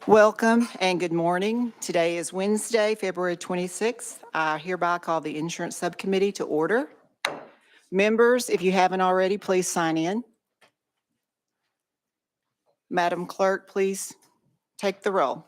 Welcome and good morning. Today is Wednesday, February 26th. I hereby call the Insurance Subcommittee to order. Members, if you haven't already, please sign in. Madam Clerk, please take the roll.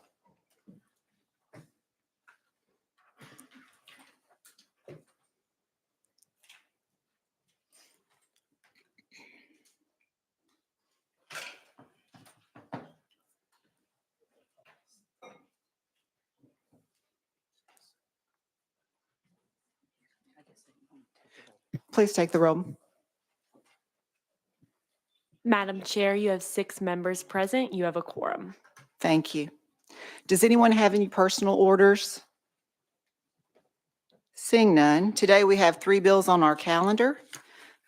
Please take the roll. Madam Chair, you have 6 members present. You have a quorum. Thank you. Does anyone have any personal orders? Seeing none, today we have 3 bills on our calendar.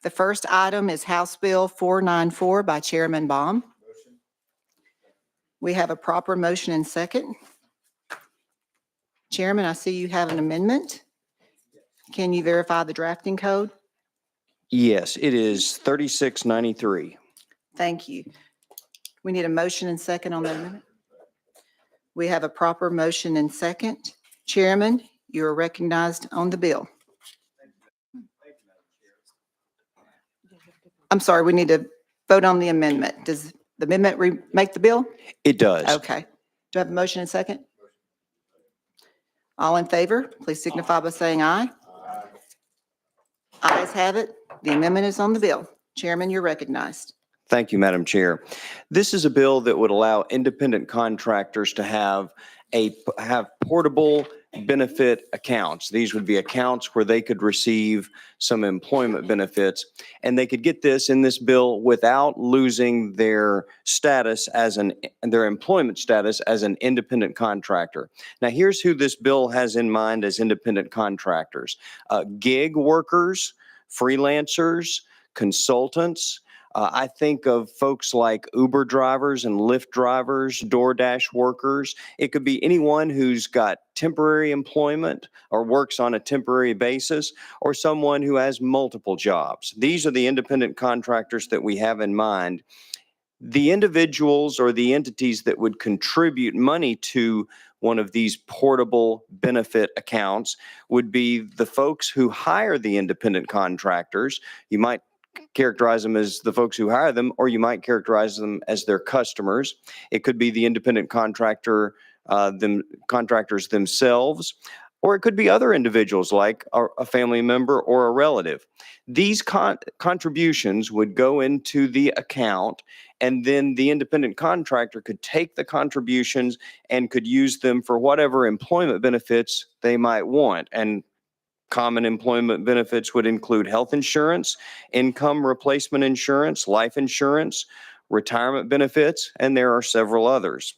The first item is House Bill 494 by Chairman Baum. We have a proper motion and second. Chairman, I see you have an amendment. Can you verify the drafting code? Yes, it is 3693. Thank you. We need a motion and second on that amendment. We have a proper motion and second. Chairman, you are recognized on the bill. I'm sorry, we need to vote on the amendment. Does the amendment make the bill? It does. Okay. Do I have a motion and second? All in favor, please signify by saying aye. Ayes have it. The amendment is on the bill. Chairman, you're recognized. Thank you, Madam Chair. This is a bill that would allow independent contractors to have portable benefit accounts. These would be accounts where they could receive some employment benefits, and they could get this in this bill without losing their status their employment status as an independent contractor. Now, here's who this bill has in mind as independent contractors: gig workers, freelancers, consultants. I think of folks like Uber drivers and Lyft drivers, DoorDash workers. It could be anyone who's got temporary employment or works on a temporary basis, or someone who has multiple jobs. These are the independent contractors that we have in mind. The individuals or the entities that would contribute money to one of these portable benefit accounts would be the folks who hire the independent contractors. You might characterize them as the folks who hire them, or you might characterize them as their customers. It could be the independent contractors themselves, or it could be other individuals like a family member or a relative. These contributions would go into the account, and then the independent contractor could take the contributions and could use them for whatever employment benefits they might want. And common employment benefits would include health insurance, income replacement insurance, life insurance, retirement benefits, and there are several others.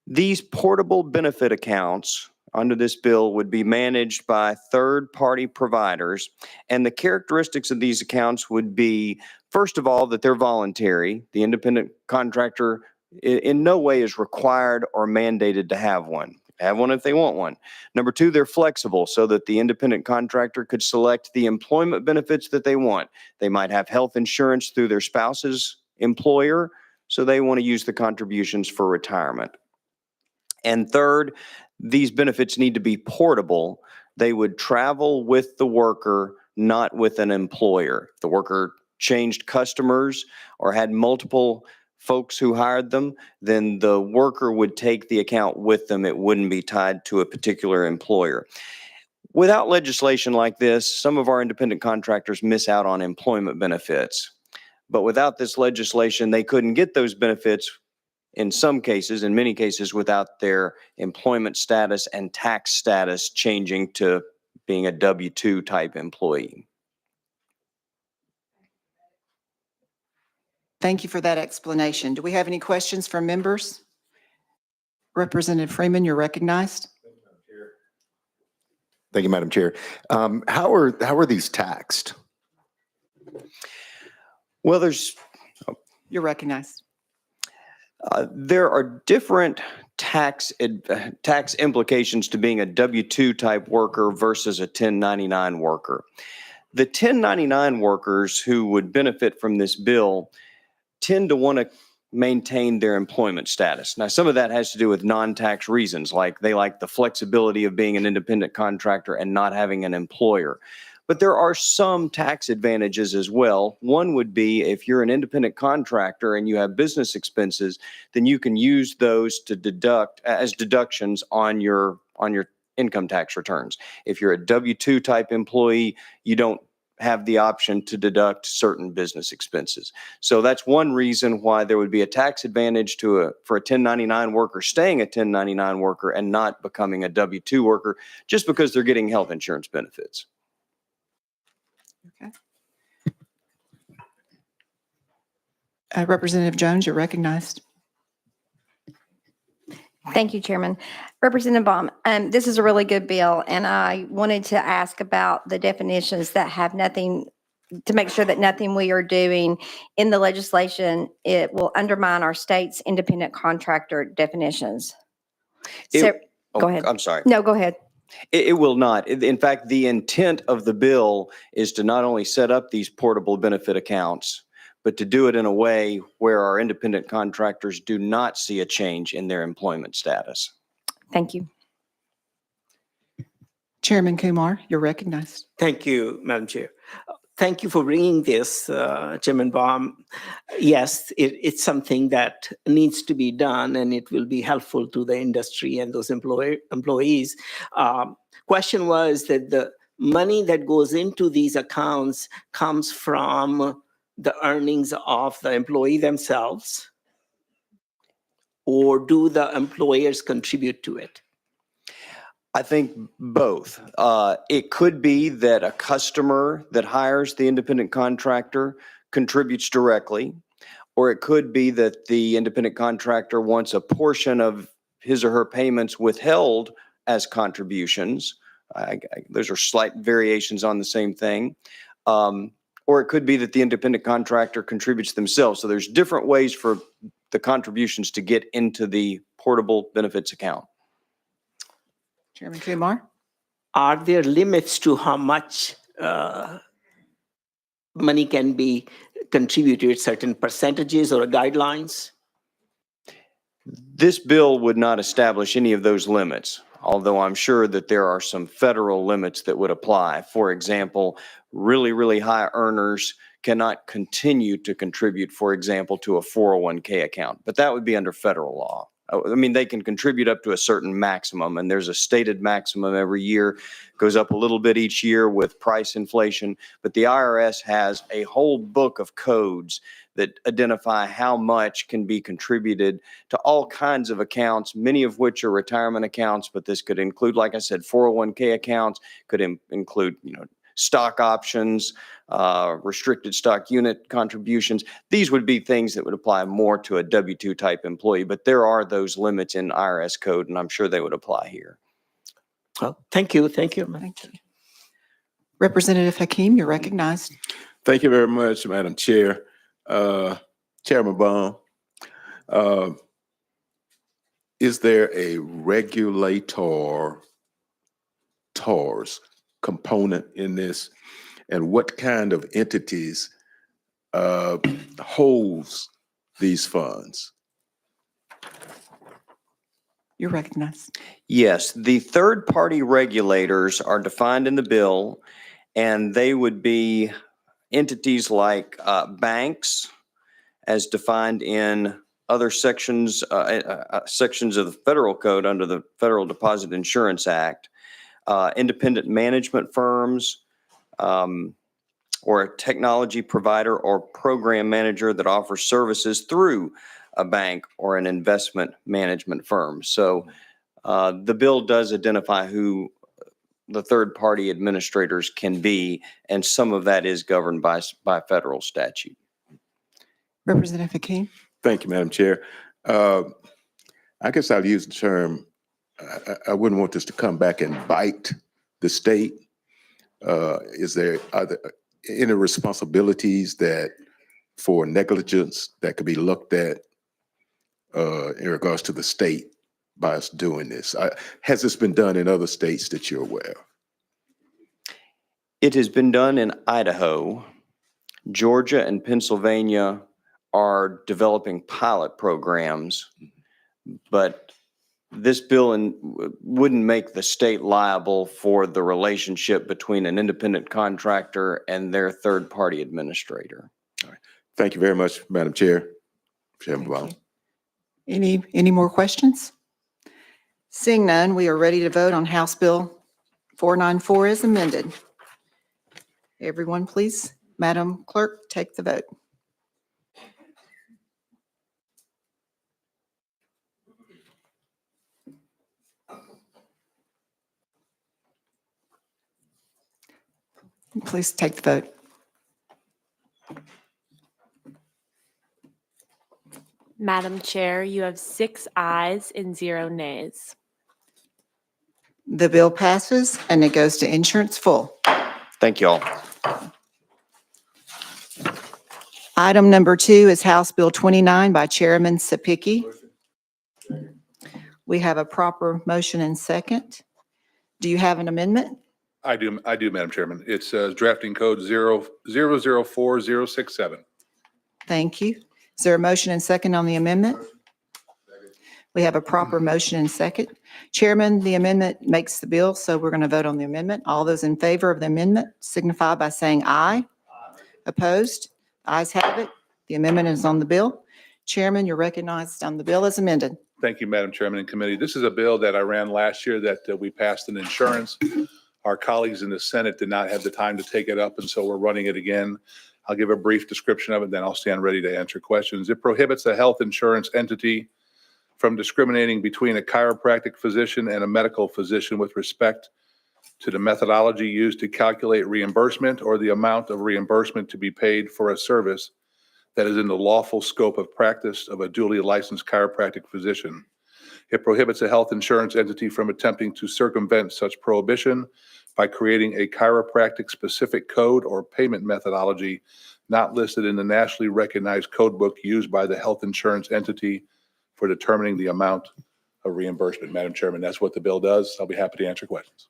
These portable benefit accounts under this bill would be managed by third-party providers, and the characteristics of these accounts would be, first of all, that they're voluntary. The independent contractor in no way is required or mandated to have one. Have one if they want one. Number 2, they're flexible so that the independent contractor could select the employment benefits that they want. They might have health insurance through their spouse's employer, so they want to use the contributions for retirement. And third, these benefits need to be portable. They would travel with the worker, not with an employer. If the worker changed customers or had multiple folks who hired them, then the worker would take the account with them. It wouldn't be tied to a particular employer. Without legislation like this, some of our independent contractors miss out on employment benefits. But without this legislation, they couldn't get those benefits in some cases, in many cases, without their employment status and tax status changing to being a W-2 type employee. Thank you for that explanation. Do we have any questions from members? Representative Freeman, you're recognized. Thank you, Madam Chair. How are these taxed? Well, You're recognized. there are different tax implications to being a W-2 type worker versus a 1099 worker. The 1099 workers who would benefit from this bill tend to want to maintain their employment status. Now, some of that has to do with non-tax reasons, like they like the flexibility of being an independent contractor and not having an employer. But there are some tax advantages as well. One would be if you're an independent contractor and you have business expenses, then you can use those to deduct as deductions on your income tax returns. If you're a W-2 type employee, you don't have the option to deduct certain business expenses. So that's one reason why there would be a tax advantage for a 1099 worker staying a 1099 worker and not becoming a W-2 worker, just because they're getting health insurance benefits. Okay. Representative Jones, you're recognized. Thank you, Chairman. Representative Baum, this is a really good bill, and I wanted to ask about the definitions that have nothing, to make sure that nothing we are doing in the legislation, it will undermine our state's independent contractor definitions. Go ahead. I'm sorry. No, go ahead. It will not. In fact, the intent of the bill is to not only set up these portable benefit accounts, but to do it in a way where our independent contractors do not see a change in their employment status. Thank you. Chairman Kumar, you're recognized. Thank you, Madam Chair. Thank you for bringing this, Chairman Baum. Yes, it's something that needs to be done, and it will be helpful to the industry and those employees. Question was that the money that goes into these accounts comes from the earnings of the employee themselves, or do the employers contribute to it? I think both. It could be that a customer that hires the independent contractor contributes directly, or it could be that the independent contractor wants a portion of his or her payments withheld as contributions. Those are slight variations on the same thing. Or it could be that the independent contractor contributes themselves. So there's different ways for the contributions to get into the portable benefits account. Chairman Kumar? Are there limits to how much money can be contributed, certain percentages or guidelines? This bill would not establish any of those limits, although I'm sure that there are some federal limits that would apply. For example, really, really high earners cannot continue to contribute, for example, to a 401k account, but that would be under federal law. I mean, they can contribute up to a certain maximum, and there's a stated maximum every year, goes up a little bit each year with price inflation, but the IRS has a whole book of codes that identify how much can be contributed to all kinds of accounts, many of which are retirement accounts, but this could include, like I said, 401k accounts, could include, stock options, restricted stock unit contributions. These would be things that would apply more to a W-2 type employee, but there are those limits in IRS code, and I'm sure they would apply here. Well, thank you. Thank you. Thank you. Representative Hakeem, you're recognized. Thank you very much, Madam Chair. Chairman Baum, is there a regulator TARS component in this? And what kind of entities holds these funds? You're recognized. Yes, the third-party regulators are defined in the bill, and they would be entities like banks, as defined in other sections of the federal code under the Federal Deposit Insurance Act, independent management firms, or a technology provider or program manager that offers services through a bank or an investment management firm. So the bill does identify who the third-party administrators can be, and some of that is governed by federal statute. Representative Hakeem? Thank you, Madam Chair. I guess I'll use the term, I wouldn't want this to come back and bite the state. Are there any responsibilities that for negligence that could be looked at in regards to the state by us doing this? Has this been done in other states that you're aware of? It has been done in Idaho. Georgia and Pennsylvania are developing pilot programs, but this bill wouldn't make the state liable for the relationship between an independent contractor and their third-party administrator. Thank you very much, Madam Chair. Chairman Baum. Any more questions? Seeing none, we are ready to vote on House Bill 494 as amended. Everyone, please, Madam Clerk, take the vote. Please take the vote. Madam Chair, you have 6 ayes and 0 nays. The bill passes and it goes to insurance full. Thank you all. Item number 2 is House Bill 29 by Chairman Sapicki. We have a proper motion and second. Do you have an amendment? I do, Madam Chairman. It's drafting code 0004067. Thank you. Is there a motion and second on the amendment? We have a proper motion and second. Chairman, the amendment makes the bill, so we're going to vote on the amendment. All those in favor of the amendment signify by saying aye. Opposed? Ayes have it. The amendment is on the bill. Chairman, you're recognized on the bill as amended. Thank you, Madam Chairman and committee. This is a bill that I ran last year that we passed in insurance. Our colleagues in the Senate did not have the time to take it up, and so we're running it again. I'll give a brief description of it, then I'll stand ready to answer questions. It prohibits a health insurance entity from discriminating between a chiropractic physician and a medical physician with respect to the methodology used to calculate reimbursement or the amount of reimbursement to be paid for a service that is in the lawful scope of practice of a duly licensed chiropractic physician. It prohibits a health insurance entity from attempting to circumvent such prohibition by creating a chiropractic specific code or payment methodology not listed in the nationally recognized code book used by the health insurance entity for determining the amount of reimbursement. Madam Chairman, that's what the bill does. I'll be happy to answer questions.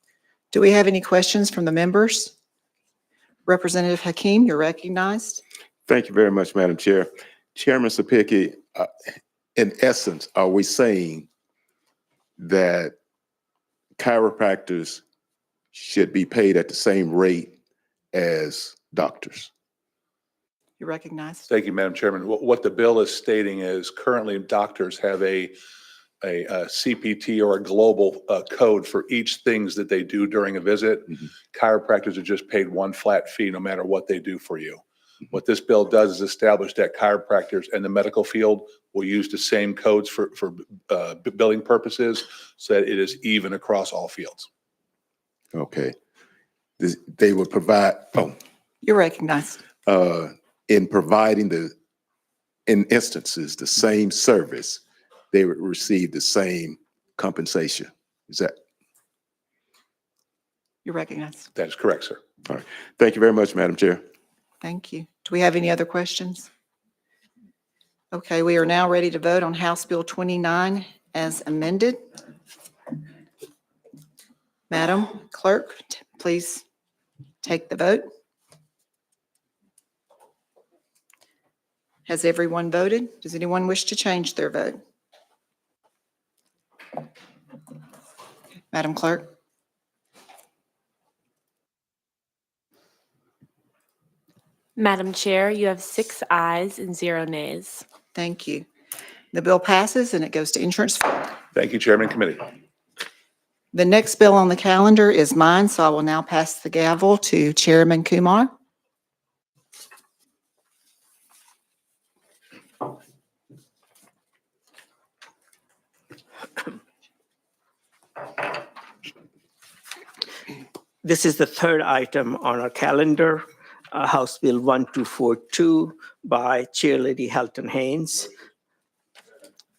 Do we have any questions from the members? Representative Hakeem, you're recognized. Thank you very much, Madam Chair. Chairman Sapicki, in essence, are we saying that chiropractors should be paid at the same rate as doctors? You're recognized. Thank you, Madam Chairman. What the bill is stating is currently doctors have a CPT or a global code for each things that they do during a visit. Mhm. Chiropractors are just paid one flat fee no matter what they do for you. What this bill does is establish that chiropractors and the medical field will use the same codes for billing purposes so that it is even across all fields. Okay. They would provide, You're recognized. in providing in instances, the same service, they would receive the same compensation. Is that? You're recognized. That is correct, sir. All right. Thank you very much, Madam Chair. Thank you. Do we have any other questions? Okay, we are now ready to vote on House Bill 29 as amended. Madam Clerk, please take the vote. Has everyone voted? Does anyone wish to change their vote? Madam Clerk? Madam Chair, you have 6 ayes and 0 nays. Thank you. The bill passes and it goes to insurance. Thank you, Chairman and committee. The next bill on the calendar is mine, so I will now pass the gavel to Chairman Kumar. This is the third item on our calendar, House Bill 1242 by Chair Lady Halton Haynes.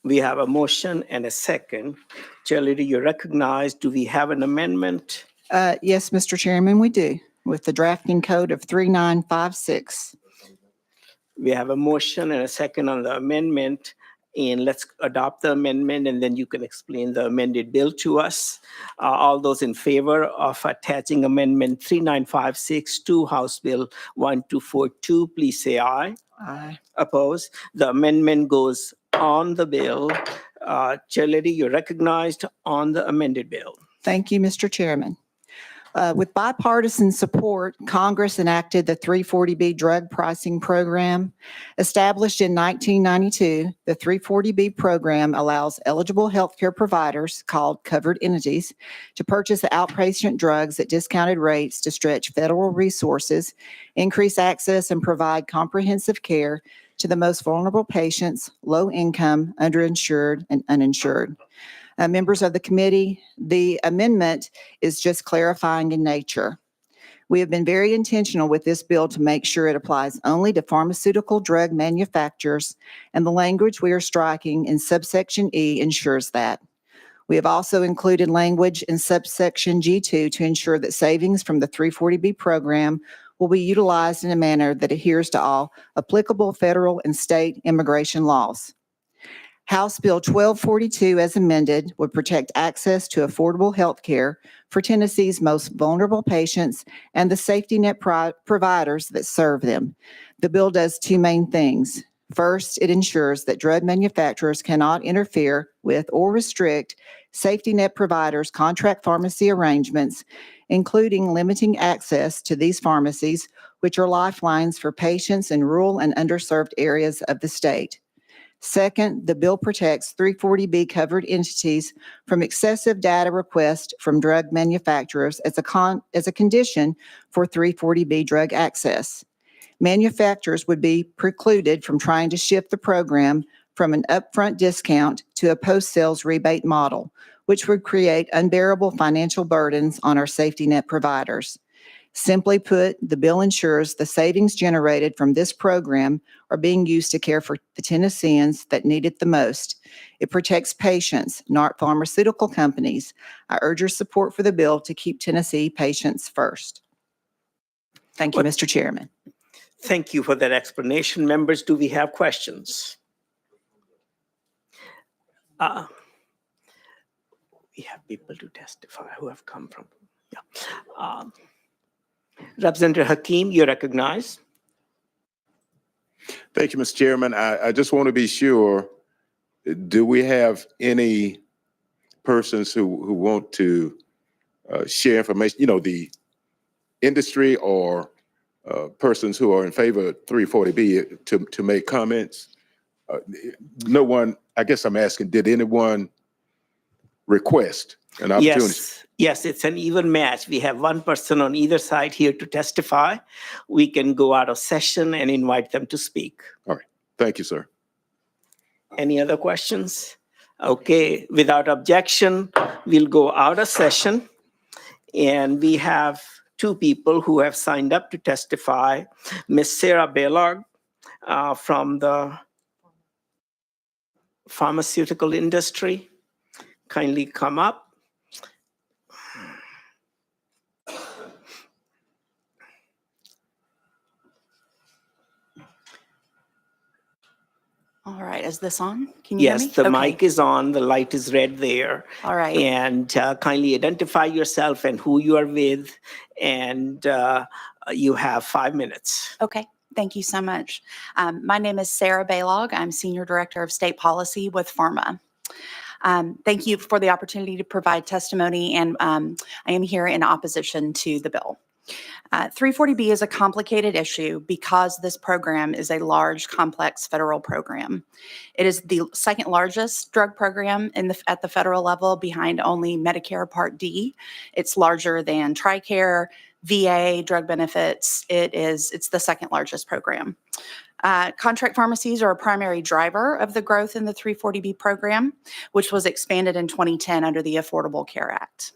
We have a motion and a second. Chair Lady, you're recognized. Do we have an amendment? Yes, Mr. Chairman, we do, with the drafting code of 3956. We have a motion and a second on the amendment. and let's adopt the amendment, and then you can explain the amended bill to us. All those in favor of attaching Amendment 3956 to House Bill 1242, please say aye. Aye. Opposed? The amendment goes on the bill. Chair Lady, you're recognized on the amended bill. Thank you, Mr. Chairman. With bipartisan support, Congress enacted the 340B drug pricing program. Established in 1992, the 340B program allows eligible healthcare providers, called covered entities, to purchase outpatient drugs at discounted rates to stretch federal resources, increase access, and provide comprehensive care to the most vulnerable patients, low income, underinsured, and uninsured. Members of the committee, the amendment is just clarifying in nature. We have been very intentional with this bill to make sure it applies only to pharmaceutical drug manufacturers, and the language we are striking in subsection E ensures that. We have also included language in subsection G2 to ensure that savings from the 340B program will be utilized in a manner that adheres to all applicable federal and state immigration laws. House Bill 1242, as amended, would protect access to affordable health care for Tennessee's most vulnerable patients and the safety net providers that serve them. The bill does two main things. First, it ensures that drug manufacturers cannot interfere with or restrict safety net providers' contract pharmacy arrangements, including limiting access to these pharmacies, which are lifelines for patients in rural and underserved areas of the state. Second, the bill protects 340B covered entities from excessive data requests from drug manufacturers as a condition for 340B drug access. Manufacturers would be precluded from trying to shift the program from an upfront discount to a post-sales rebate model, which would create unbearable financial burdens on our safety net providers. Simply put, the bill ensures the savings generated from this program are being used to care for the Tennesseans that need it the most. It protects patients, not pharmaceutical companies. I urge your support for the bill to keep Tennessee patients first. Thank you, Mr. Chairman. Thank you for that explanation. Members, do we have questions? We have people to testify who have come from. Yeah. Representative Hakeem, you're recognized. Thank you, Mr. Chairman. I just want to be sure, do we have any persons who want to share information, the industry or persons who are in favor of 340B to make comments? No one, I guess I'm asking, did anyone request an opportunity? Yes, it's an even match. We have one person on either side here to testify. We can go out of session and invite them to speak. All right. Thank you, sir. Any other questions? Okay, without objection, we'll go out of session. And we have two people who have signed up to testify. Ms. Sarah Baylog from the pharmaceutical industry. Kindly come up. All right, is this on? Can you hear me? Yes, the Okay. mic is on, the light is red there. All right. And kindly identify yourself and who you are with, and you have 5 minutes. Okay, thank you so much. My name is Sarah Baylog. I'm Senior Director of State Policy with PhRMA. Thank you for the opportunity to provide testimony, and I am here in opposition to the bill. 340B is a complicated issue because this program is a large, complex federal program. It is the second largest drug program at the federal level, behind only Medicare Part D. It's larger than TRICARE, VA, drug benefits. It's the second largest program. Contract pharmacies are a primary driver of the growth in the 340B program, which was expanded in 2010 under the Affordable Care Act.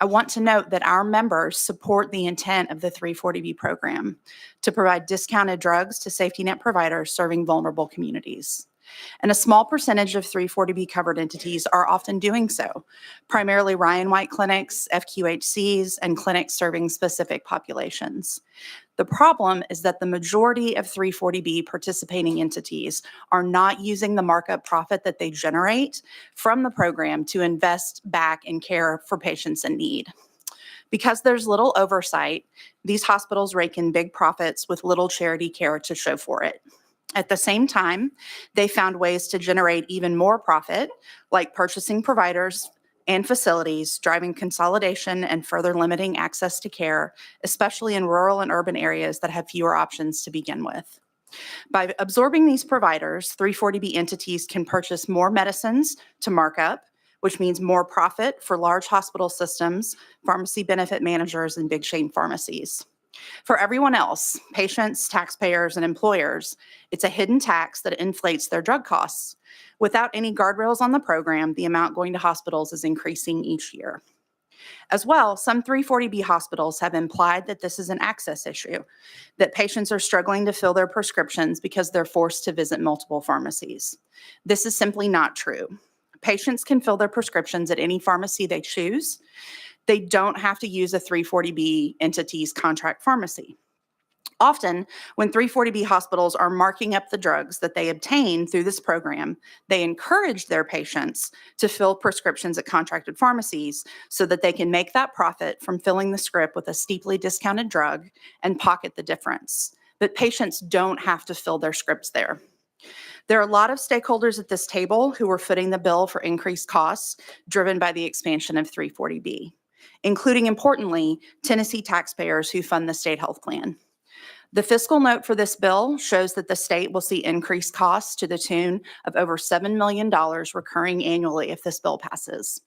I want to note that our members support the intent of the 340B program to provide discounted drugs to safety net providers serving vulnerable communities. And a small percentage of 340B covered entities are often doing so, primarily Ryan White clinics, FQHCs, and clinics serving specific populations. The problem is that the majority of 340B participating entities are not using the markup profit that they generate from the program to invest back in care for patients in need. Because there's little oversight, these hospitals rake in big profits with little charity care to show for it. At the same time, they found ways to generate even more profit, like purchasing providers and facilities, driving consolidation and further limiting access to care, especially in rural and urban areas that have fewer options to begin with. By absorbing these providers, 340B entities can purchase more medicines to markup, which means more profit for large hospital systems, pharmacy benefit managers, and big chain pharmacies. For everyone else, patients, taxpayers, and employers, it's a hidden tax that inflates their drug costs. Without any guardrails on the program, the amount going to hospitals is increasing each year. As well, some 340B hospitals have implied that this is an access issue, that patients are struggling to fill their prescriptions because they're forced to visit multiple pharmacies. This is simply not true. Patients can fill their prescriptions at any pharmacy they choose. They don't have to use a 340B entity's contract pharmacy. Often, when 340B hospitals are marking up the drugs that they obtain through this program, they encourage their patients to fill prescriptions at contracted pharmacies so that they can make that profit from filling the script with a steeply discounted drug and pocket the difference. But patients don't have to fill their scripts there. There are a lot of stakeholders at this table who are footing the bill for increased costs driven by the expansion of 340B, including, importantly, Tennessee taxpayers who fund the state health plan. The fiscal note for this bill shows that the state will see increased costs to the tune of over $7 million recurring annually if this bill passes.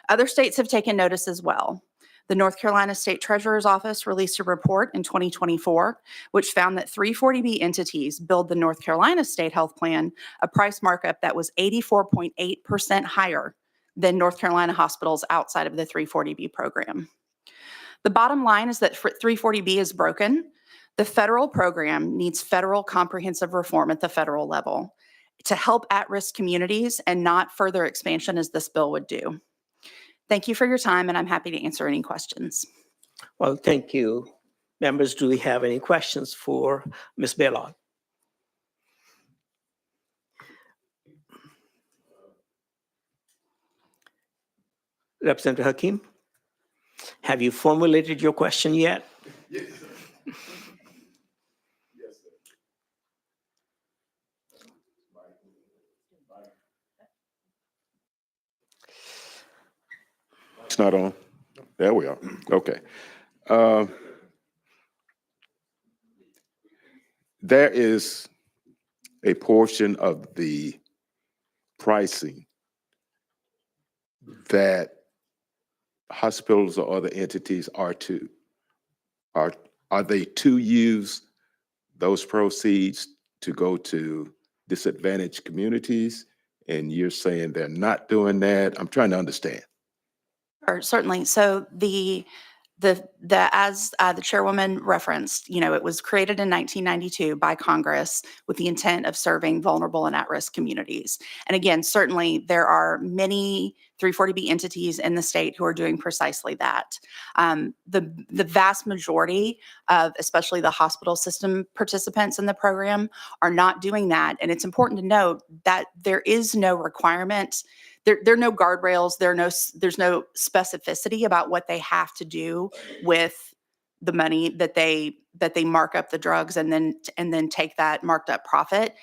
Other states have taken notice as well. The North Carolina State Treasurer's Office released a report in 2024, which found that 340B entities billed the North Carolina State Health Plan a price markup that was 84.8% higher than North Carolina hospitals outside of the 340B program. The bottom line is that 340B is broken. The federal program needs federal comprehensive reform at the federal level to help at-risk communities and not further expansion as this bill would do. Thank you for your time, and I'm happy to answer any questions. Well, thank you. Members, do we have any questions for Ms. Bailog? Representative Hakeem, have you formulated your question yet? Yes. It's not on. There we are. Okay. There is a portion of the pricing that hospitals or other entities are they to use those proceeds to go to disadvantaged communities? And you're saying they're not doing that? I'm trying to understand. Certainly. So as the chairwoman referenced, it was created in 1992 by Congress with the intent of serving vulnerable and at-risk communities. And again, certainly there are many 340B entities in the state who are doing precisely that. The vast majority of, especially the hospital system participants in the program, are not doing that. And it's important to note that there is no requirement. There are no guardrails. There's no specificity about what they have to do with the money that they mark up the drugs and then take that marked up profit.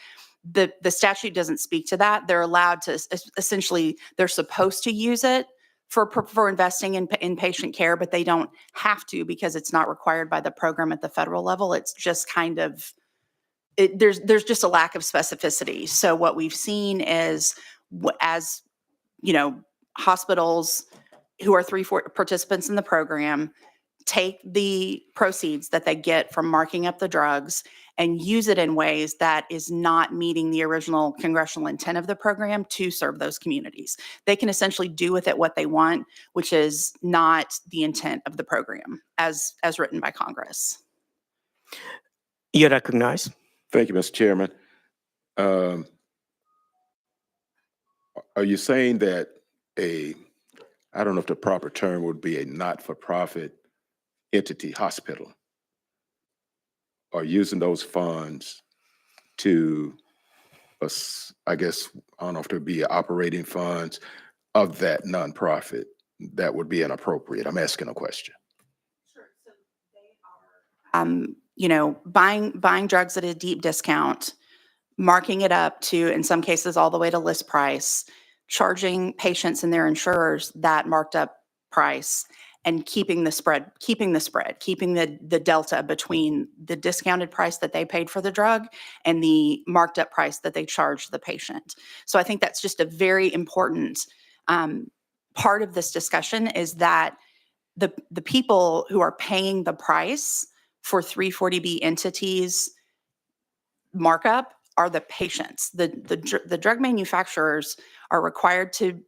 The statute doesn't speak to that. They're allowed to essentially, they're supposed to use it for investing in patient care, but they don't have to because it's not required by the program at the federal level. It's just kind of there's just a lack of specificity. So what we've seen is as hospitals who are 340 participants in the program take the proceeds that they get from marking up the drugs and use it in ways that is not meeting the original congressional intent of the program to serve those communities. They can essentially do with it what they want, which is not the intent of the program as written by Congress. You're recognized. Thank you, Mr. Chairman. Are you saying that I don't know if the proper term would be a not-for-profit entity hospital are using those funds to, I guess, I don't know if there'd be operating funds of that nonprofit, that would be inappropriate. I'm asking a question. Buying drugs at a deep discount, marking it up to, in some cases, all the way to list price, charging patients and their insurers that marked up price, and keeping the delta between the discounted price that they paid for the drug and the marked up price that they charged the patient. So I think that's just a very important part of this discussion, is that the people who are paying the price for 340B entities markup are the patients. The drug manufacturers are required to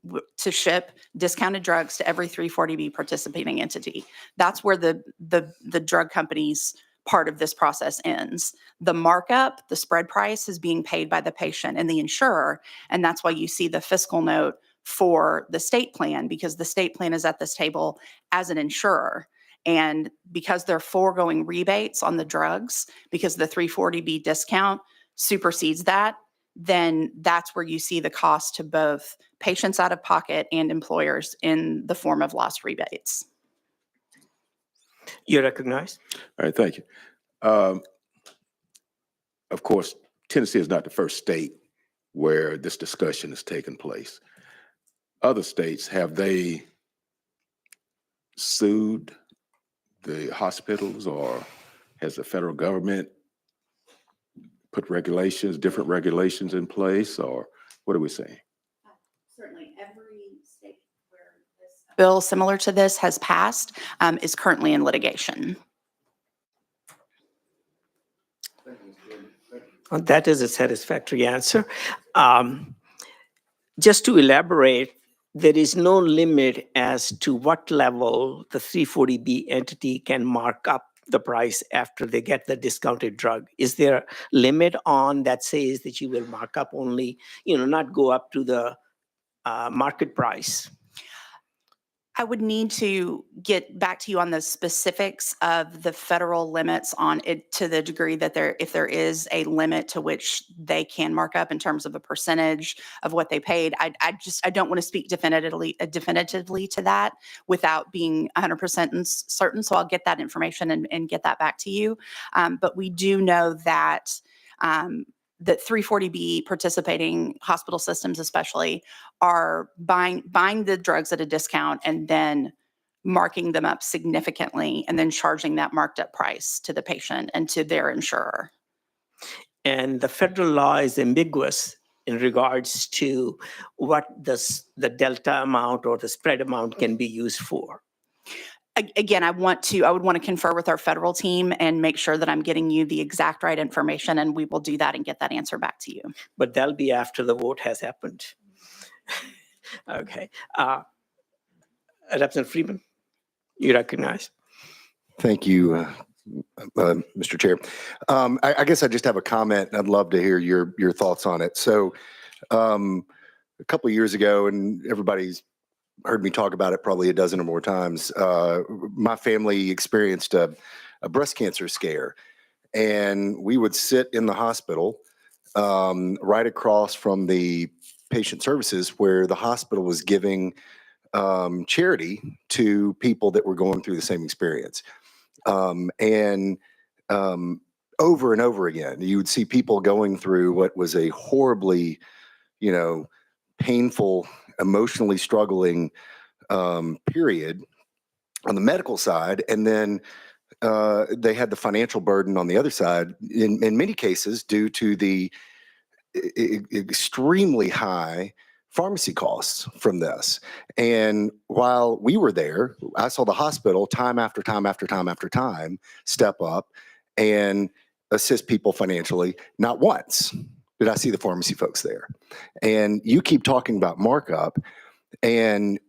ship discounted drugs to every 340B participating entity. That's where the drug company's part of this process ends. The markup, the spread price, is being paid by the patient and the insurer, and that's why you see the fiscal note for the state plan, because the state plan is at this table as an insurer. And because they're foregoing rebates on the drugs, because the 340B discount supersedes that, then that's where you see the cost to both patients out of pocket and employers in the form of lost rebates. You're recognized. All right, thank you. Of course, Tennessee is not the first state where this discussion has taken place. Other states, have they sued the hospitals, or has the federal government put different regulations in place, or what are we saying? Certainly, every state where this bill similar to this has passed is currently in litigation. That is a satisfactory answer. Just to elaborate, there is no limit as to what level the 340B entity can mark up the price after they get the discounted drug. Is there a limit on that says that you will mark up only, not go up to the market price? I would need to get back to you on the specifics of the federal limits on it, to the degree that if there is a limit to which they can mark up in terms of a percentage of what they paid. I don't want to speak definitively to that without being 100% certain. So I'll get that information and get that back to you. But we do know that that 340B participating hospital systems especially are buying the drugs at a discount and then marking them up significantly and then charging that marked up price to the patient and to their insurer. And the federal law is ambiguous in regards to what the delta amount or the spread amount can be used for. Again, I would want to confer with our federal team and make sure that I'm getting you the exact right information, and we will do that and get that answer back to you. But that'll be after the vote has happened. Okay. Representative Freeman, you recognize. Thank you, Mr. Chair. I guess I just have a comment, and I'd love to hear your thoughts on it. So a couple of years ago, and everybody's heard me talk about it probably a dozen or more times, my family experienced a breast cancer scare, and we would sit in the hospital right across from the patient services where the hospital was giving charity to people that were going through the same experience. And over and over again, you would see people going through what was a horribly, painful, emotionally struggling period on the medical side, and then they had the financial burden on the other side, in many cases due to the extremely high pharmacy costs from this. And while we were there, I saw the hospital time after time after time after time step up and assist people financially. Not once did I see the pharmacy folks there. And you keep talking about markup, and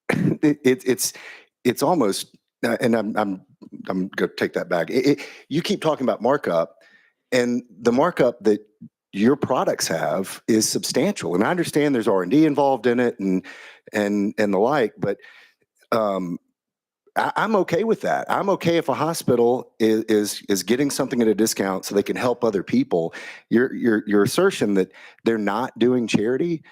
it's almost, and I'm going to take that back. You keep talking about markup, and the markup that your products have is substantial. And I understand there's R&D involved in it and the like, but I'm okay with that. I'm okay if a hospital is getting something at a discount so they can help other people. Your assertion that they're not doing charity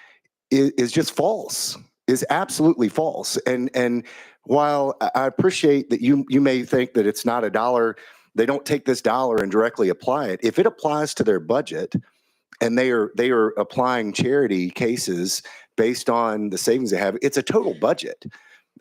is just false, is absolutely false. And while I appreciate that you may think that it's not a dollar, they don't take this dollar and directly apply it. If it applies to their budget and they are applying charity cases based on the savings they have, it's a total budget.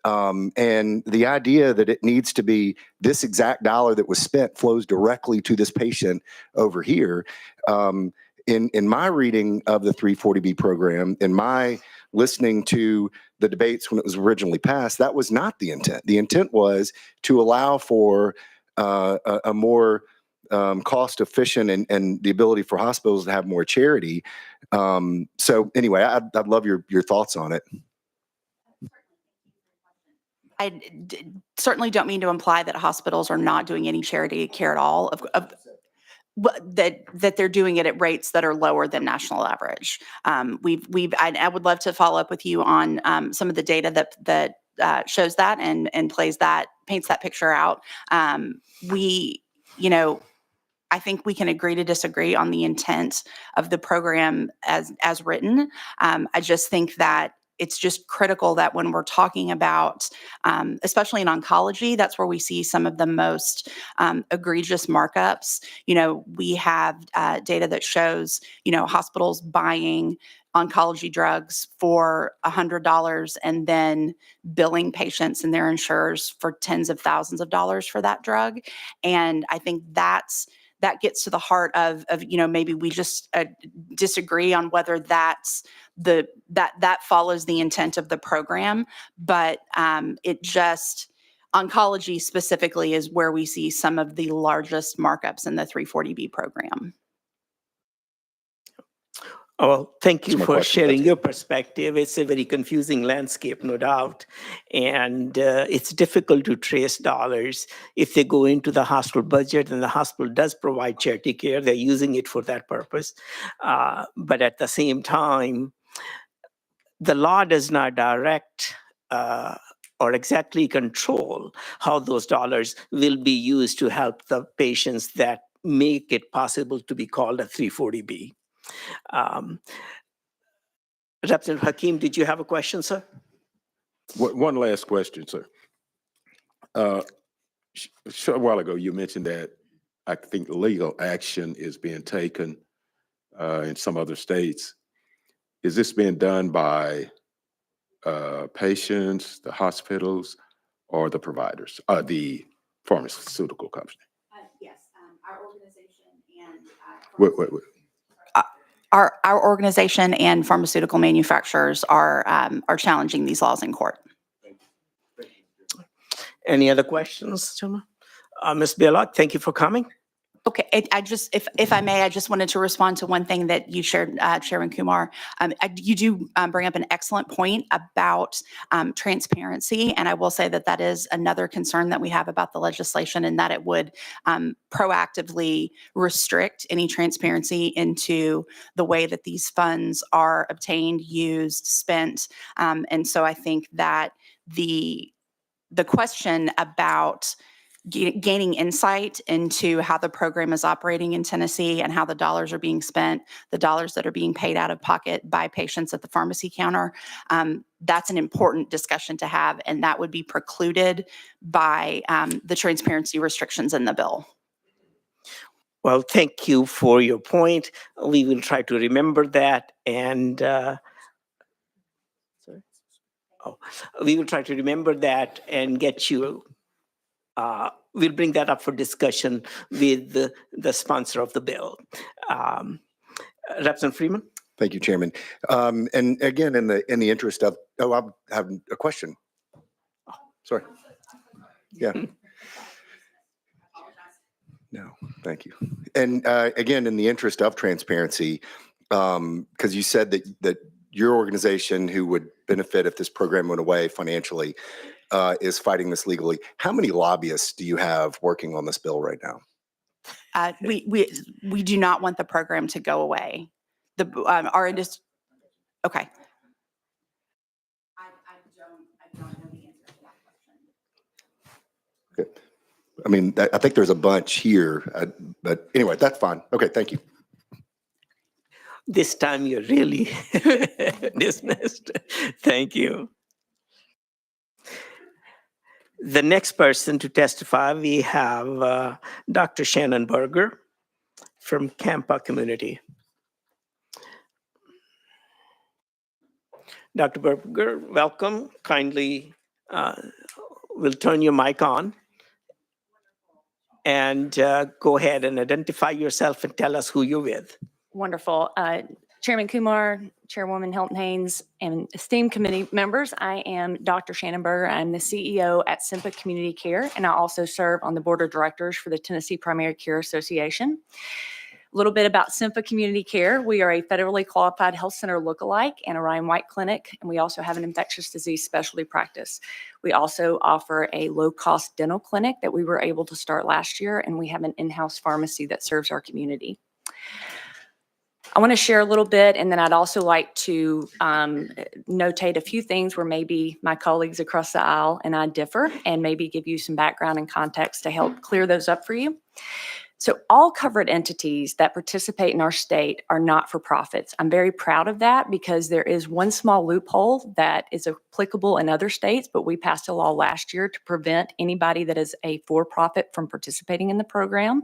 And the idea that it needs to be this exact dollar that was spent flows directly to this patient over here. In my reading of the 340B program, in my listening to the debates when it was originally passed, that was not the intent. The intent was to allow for a more cost efficient and the ability for hospitals to have more charity. So anyway, I'd love your thoughts on it. Certainly don't mean to imply that hospitals are not doing any charity care at all. That they're doing it at rates that are lower than national average. I would love to follow up with you on some of the data that shows that and paints that picture out. I think we can agree to disagree on the intent of the program as written. I just think that it's just critical that when we're talking about, especially in oncology, that's where we see some of the most egregious markups. We have data that shows, hospitals buying oncology drugs for $100 and then billing patients and their insurers for tens of thousands of dollars for that drug. And I think that gets to the heart of maybe we just disagree on whether that follows the intent of the program, but oncology specifically is where we see some of the largest markups in the 340B program. Well, thank you That's my for question. sharing That's it. your perspective. It's a very confusing landscape, no doubt. And it's difficult to trace dollars. If they go into the hospital budget and the hospital does provide charity care, they're using it for that purpose. But at the same time, the law does not direct or exactly control how those dollars will be used to help the patients that make it possible to be called a 340B. Representative Hakeem, did you have a question, sir? One last question, sir. A short while ago, you mentioned that I think legal action is being taken in some other states. Is this being done by patients, the hospitals, or the providers, the pharmaceutical company? Yes, our organization and Wait. our organization and pharmaceutical manufacturers are challenging these laws in court. Any other questions, gentlemen? Ms. Bielak, thank you for coming. Okay, if I may, I just wanted to respond to one thing that you shared, Chairman Kumar. You do bring up an excellent point about transparency, and I will say that is another concern that we have about the legislation, and that it would proactively restrict any transparency into the way that these funds are obtained, used, spent, and so I think that the question about gaining insight into how the program is operating in Tennessee and how the dollars are being spent, the dollars that are being paid out of pocket by patients at the pharmacy counter, that's an important discussion to have, and that would be precluded by the transparency restrictions in the bill. Well, thank you for your point. We will try to remember that, and we will try to remember that and get you. We'll bring that up for discussion with the sponsor of the bill. Representative Freeman? Thank you, Chairman. And again, in the interest of, I have a question. Sorry. Yeah. No, thank you. And again, in the interest of transparency, because you said that your organization, who would benefit if this program went away financially, is fighting this legally. How many lobbyists do you have working on this bill right now? We do not want the program to go away. Our industry. Okay. I don't know the answer to that question. I mean, I think there's a bunch here, but anyway, that's fine. Okay, thank you. This time you're really dismissed. Thank you. The next person to testify, we have Dr. Shannon Berger from Campa Community. Dr. Berger, welcome. Kindly, we'll turn your mic on. And go ahead and identify yourself and tell us who you're with. Wonderful. Chairman Kumar, Chairwoman Hilton Haynes, and esteemed committee members, I am Dr. Shannon Berger. I'm the CEO at Simpa Community Care, and I also serve on the board of directors for the Tennessee Primary Care Association. A little bit about Simpa Community Care. We are a federally qualified health center lookalike and a Ryan White clinic, and we also have an infectious disease specialty practice. We also offer a low-cost dental clinic that we were able to start last year, and we have an in-house pharmacy that serves our community. I want to share a little bit, and then I'd also like to notate a few things where maybe my colleagues across the aisle and I differ, and maybe give you some background and context to help clear those up for you. So all covered entities that participate in our state are not-for-profits. I'm very proud of that because there is one small loophole that is applicable in other states, but we passed a law last year to prevent anybody that is a for-profit from participating in the program.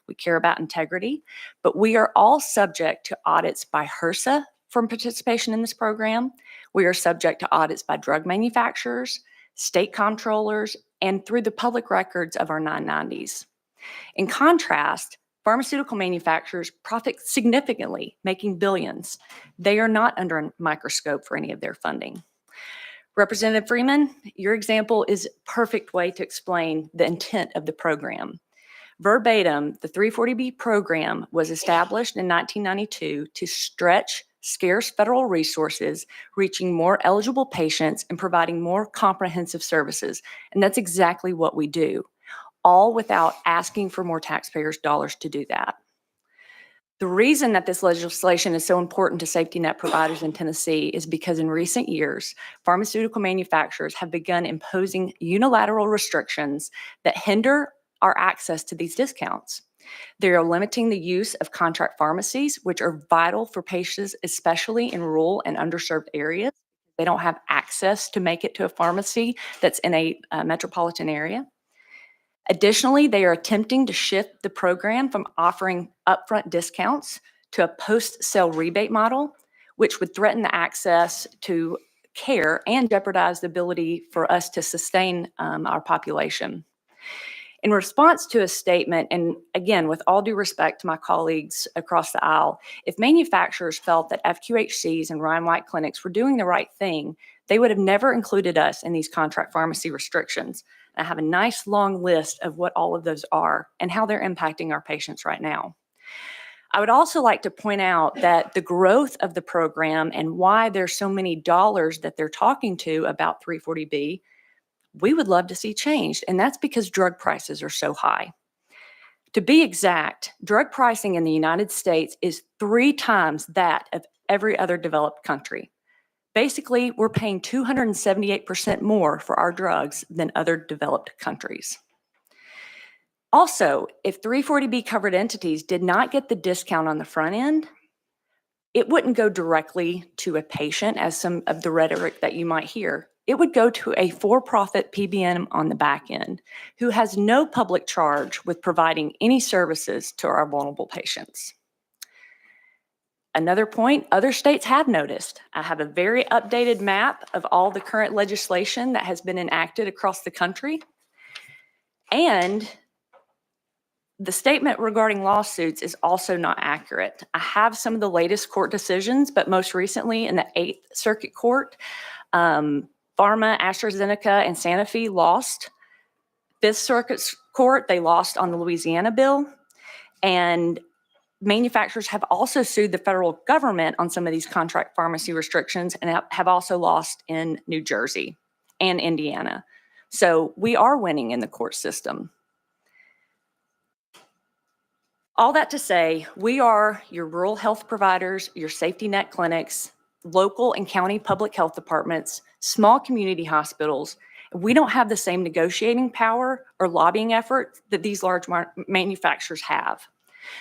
We care about integrity, but we are all subject to audits by HRSA from participation in this program. We are subject to audits by drug manufacturers, state comptrollers, and through the public records of our 990s. In contrast, pharmaceutical manufacturers profit significantly, making billions. They are not under a microscope for any of their funding. Representative Freeman, your example is a perfect way to explain the intent of the program. Verbatim, the 340B program was established in 1992 to stretch scarce federal resources, reaching more eligible patients and providing more comprehensive services. And that's exactly what we do, all without asking for more taxpayers' dollars to do that. The reason that this legislation is so important to safety net providers in Tennessee is because in recent years, pharmaceutical manufacturers have begun imposing unilateral restrictions that hinder our access to these discounts. They are limiting the use of contract pharmacies, which are vital for patients, especially in rural and underserved areas. They don't have access to make it to a pharmacy that's in a metropolitan area. Additionally, they are attempting to shift the program from offering upfront discounts to a post-sale rebate model, which would threaten the access to care and jeopardize the ability for us to sustain our population. In response to a statement, and again, with all due respect to my colleagues across the aisle, if manufacturers felt that FQHCs and Ryan White clinics were doing the right thing, they would have never included us in these contract pharmacy restrictions. I have a nice long list of what all of those are and how they're impacting our patients right now. I would also like to point out that the growth of the program and why there's so many dollars that they're talking to about 340B, we would love to see changed, and that's because drug prices are so high. To be exact, drug pricing in the United States is 3 times that of every other developed country. Basically, we're paying 278% more for our drugs than other developed countries. Also, if 340B covered entities did not get the discount on the front end, it wouldn't go directly to a patient, as some of the rhetoric that you might hear. It would go to a for-profit PBM on the back end who has no public charge with providing any services to our vulnerable patients. Another point, other states have noticed. I have a very updated map of all the current legislation that has been enacted across the country. And the statement regarding lawsuits is also not accurate. I have some of the latest court decisions, but most recently in the 8th Circuit Court, Pharma, AstraZeneca, and Sanofi lost. 5th Circuit Court, they lost on the Louisiana bill. And manufacturers have also sued the federal government on some of these contract pharmacy restrictions and have also lost in New Jersey and Indiana. So we are winning in the court system. All that to say, we are your rural health providers, your safety net clinics, local and county public health departments, small community hospitals, We don't have the same negotiating power or lobbying effort that these large manufacturers have.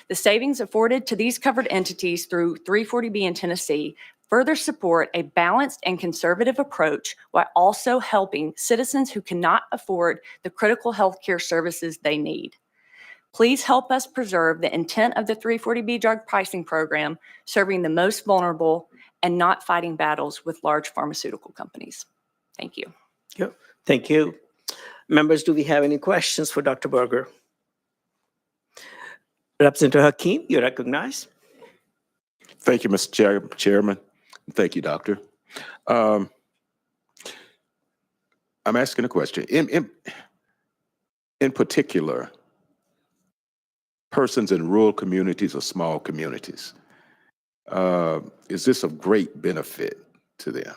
The savings afforded to these covered entities through 340B in Tennessee further support a balanced and conservative approach while also helping citizens who cannot afford the critical healthcare services they need. Please help us preserve the intent of the 340B drug pricing program, serving the most vulnerable and not fighting battles with large pharmaceutical companies. Thank you. Yeah, thank you. Members, do we have any questions for Dr. Berger? Representative Hakeem, you're recognized. Thank you, Mr. Chairman. Thank you, Doctor. I'm asking a question. In particular, persons in rural communities or small communities, is this of great benefit to them?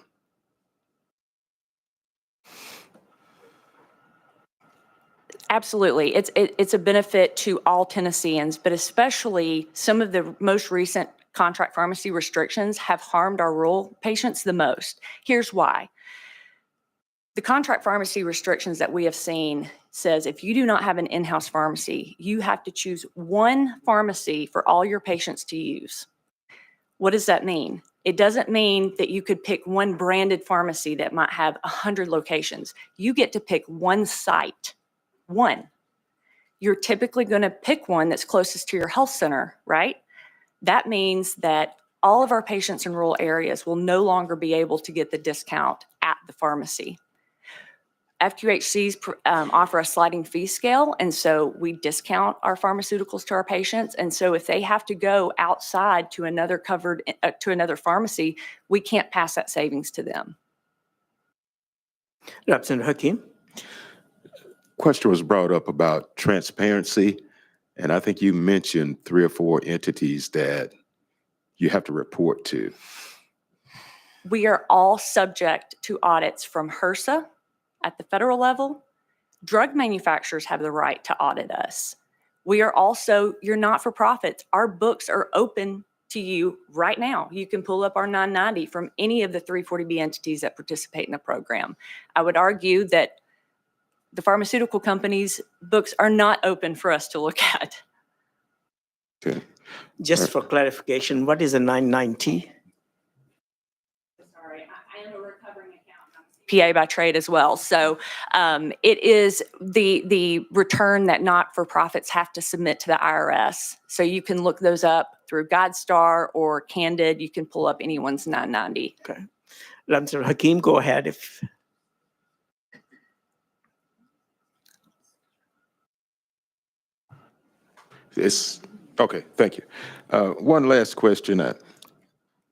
Absolutely. It's a benefit to all Tennesseans, but especially some of the most recent contract pharmacy restrictions have harmed our rural patients the most. Here's why. The contract pharmacy restrictions that we have seen says if you do not have an in-house pharmacy, you have to choose one pharmacy for all your patients to use. What does that mean? It doesn't mean that you could pick one branded pharmacy that might have 100 locations. You get to pick one site. One. You're typically going to pick one that's closest to your health center, right? That means that all of our patients in rural areas will no longer be able to get the discount at the pharmacy. FQHCs offer a sliding fee scale, and so we discount our pharmaceuticals to our patients. And so if they have to go outside to another pharmacy, we can't pass that savings to them. Representative Hakeem. Question was brought up about transparency, and I think you mentioned 3 or 4 entities that you have to report to. We are all subject to audits from HRSA at the federal level. Drug manufacturers have the right to audit us. We are also your not-for-profits. Our books are open to you right now. You can pull up our 990 from any of the 340B entities that participate in the program. I would argue that the pharmaceutical companies' books are not open for us to look at. Okay. Just for clarification, what is a 990? Sorry, I am a recovering accountant. PA by trade as well. So it is the return that not-for-profits have to submit to the IRS. So you can look those up through GuideStar or Candid. You can pull up anyone's 990. Okay. Representative Hakeem, go ahead. If Okay, thank you. One last question.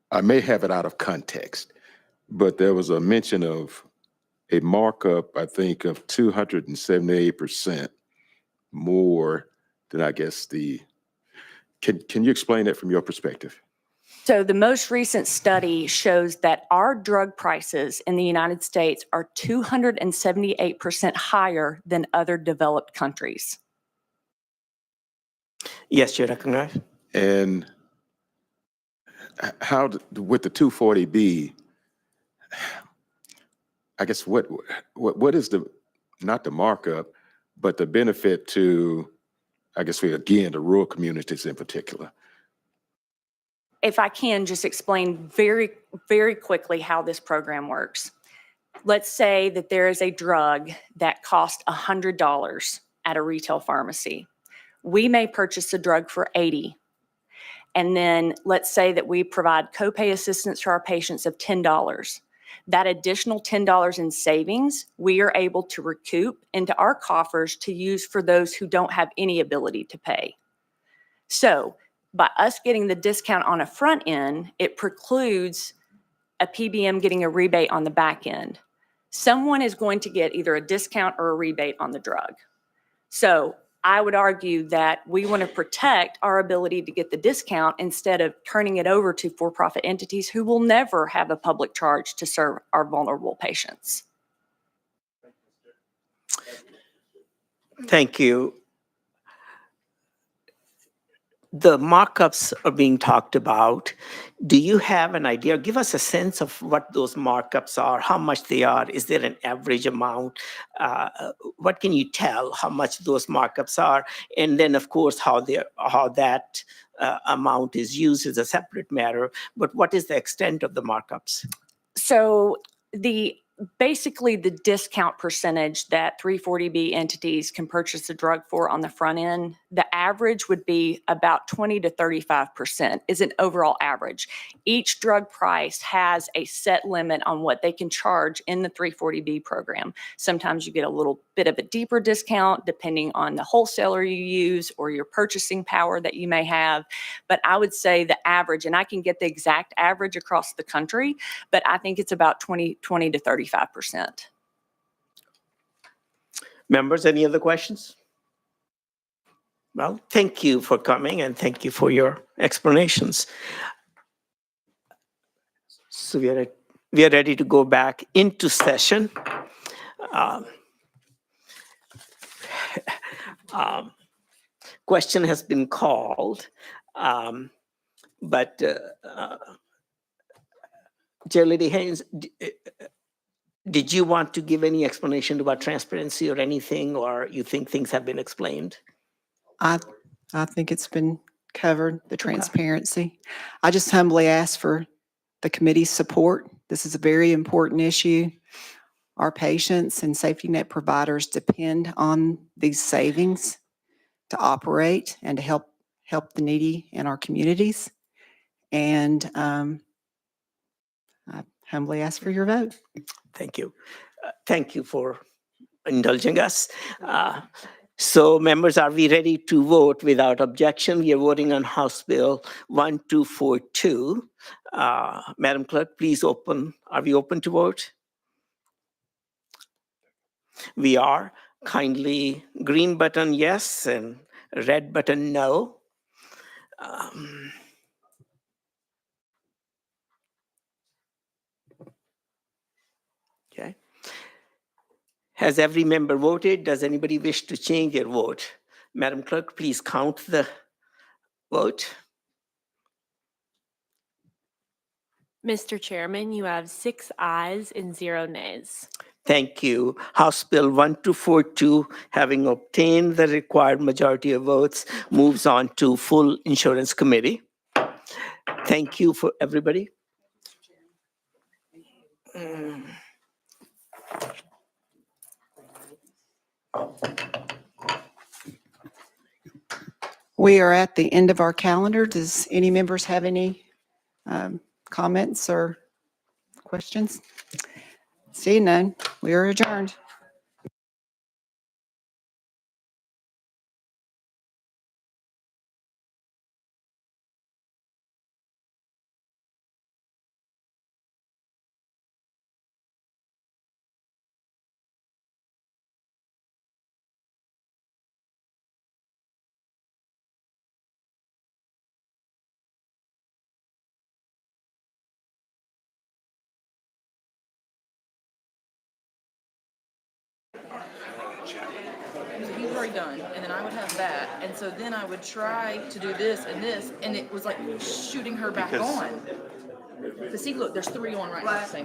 I may have it out of context, but there was a mention of a markup, I think, of 278% more than I guess can you explain that from your perspective? So the most recent study shows that our drug prices in the United States are 278% higher than other developed countries. yes, you're recognized. And how, with the 240B, I guess what is not the markup, but the benefit to, I guess, again, the rural communities in particular? If I can just explain very, very quickly how this program works. Let's say that there is a drug that costs $100 at a retail pharmacy. We may purchase the drug for $80. And then let's say that we provide copay assistance to our patients of $10. That additional $10 in savings, we are able to recoup into our coffers to use for those who don't have any ability to pay. So by us getting the discount on a front end, it precludes a PBM getting a rebate on the back end. Someone is going to get either a discount or a rebate on the drug. So I would argue that we want to protect our ability to get the discount instead of turning it over to for-profit entities who will never have a public charge to serve our vulnerable patients. Thank you. the markups are being talked about. Do you have an idea? Give us a sense of what those markups are, how much they are. Is there an average amount? What can you tell how much those markups are? And then, of course, how that amount is used is a separate matter. But what is the extent of the markups? So basically the discount percentage that 340B entities can purchase the drug for on the front end, the average would be about 20 to 35% is an overall average. Each drug price has a set limit on what they can charge in the 340B program. Sometimes you get a little bit of a deeper discount depending on the wholesaler you use or your purchasing power that you may have. But I would say the average, and I can get the exact average across the country, but I think it's about 20 to 35%. Members, any other questions? Well, thank you for coming and thank you for your explanations. So we are ready to go back into session. Question has been called, but Chair Lady Haynes, did you want to give any explanation about transparency or anything, or you think things have been explained? I think it's been covered, the transparency. I just humbly ask for the committee's support. This is a very important issue. Our patients and safety net providers depend on these savings to operate and to help the needy in our communities. And I humbly ask for your vote. Thank you. Thank you for indulging us. So members, are we ready to vote without objection? We are voting on House Bill 1242. Madam Clerk, please open. Are we open to vote? We are. Kindly green button yes and red button no. Okay. Has every member voted? Does anybody wish to change their vote? Madam Clerk, please count the vote. Mr. Chairman, you have 6 ayes and 0 nays. Thank you. House Bill 1242, having obtained the required majority of votes, moves on to full insurance committee. Thank you for everybody. We are at the end of our calendar. Does any members have any comments or questions? Seeing none, we are adjourned. He's already done, and then I would have that, and so then I would try to do this, and it was like shooting her back on. But see, look, there's 3 on right now at the same